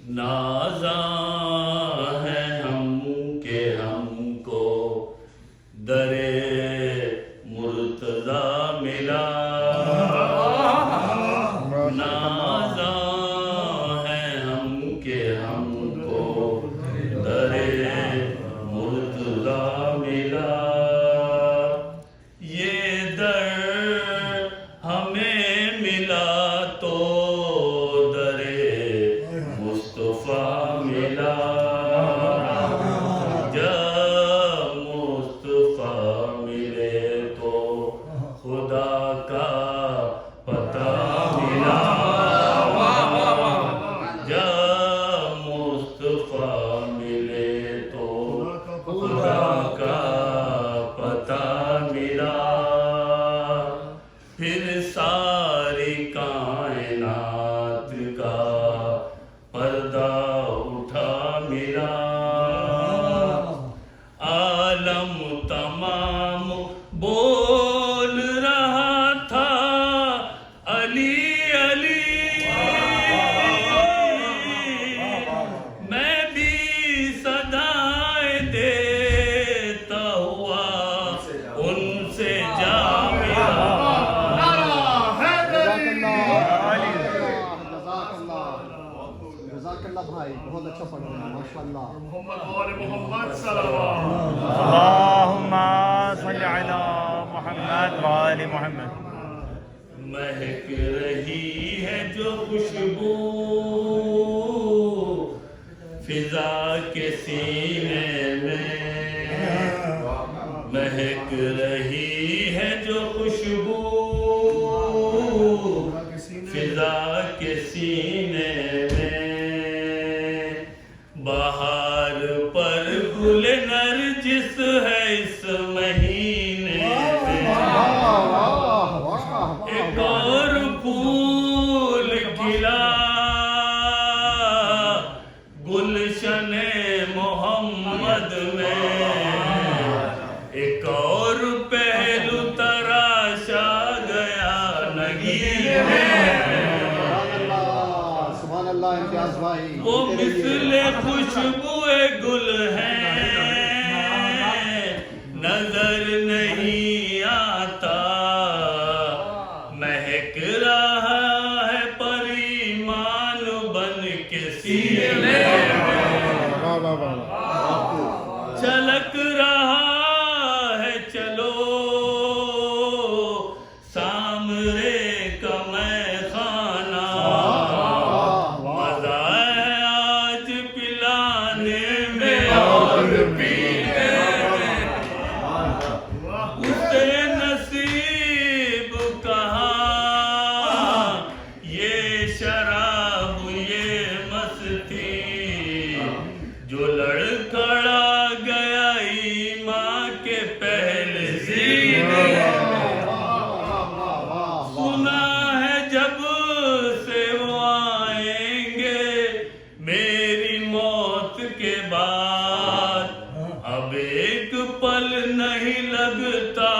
نازاں ہے ہم کہ ہم کو درے مرتضیٰ ملا، نازاں ہے ہم کہ ہم کو درے مرتضیٰ ملا، یہ در ہمیں ملا تو درے مصطفیٰ ملا، جب مصطفیٰ ملے تو خدا کا پتہ ملا، جب مصطفیٰ ملے تو خدا کا پتہ ملا، پھر ساری کائنات کا پردہ اٹھا ملا، عالم تمام بول رہا تھا علی علی، میں بھی صدائیں دیتا ہوا ان سے جا ملا، جزاک اللہ بھائی، بہت اچھا پڑھ رہے ہیں ماشاء اللہ۔ محمد وآل محمد صلوات اللہم صل علی محمد وآل محمد۔ مہک رہی ہے جو خوشبو فضا کے سینے میں، مہک رہی ہے جو خوشبو فضا کے سینے میں، بہار پر گل نرجس ہے اس مہینے میں، ایک اور پھول کھلا گلشن محمد میں، ایک اور پہلو تراشا گیا نگین میں، سبحان اللہ امتیاز بھائی، وہ مثل خوشبوئے گل ہیں نظر نہیں آتا، مہک رہا ہے پر ایمان بن کے سینے میں، چھلک رہا ہے چلو سامرے کا میں خانہ، مزہ ہے آج پلانے میں اور پینے میں، اسے نصیب کہاں یہ شراب یہ مستی، جو لڑکھڑا گیا ایمان کے پہلے سینے، سنا ہے جب سے وہ آئیں گے میری موت کے بعد، اب ایک پل نہیں لگتا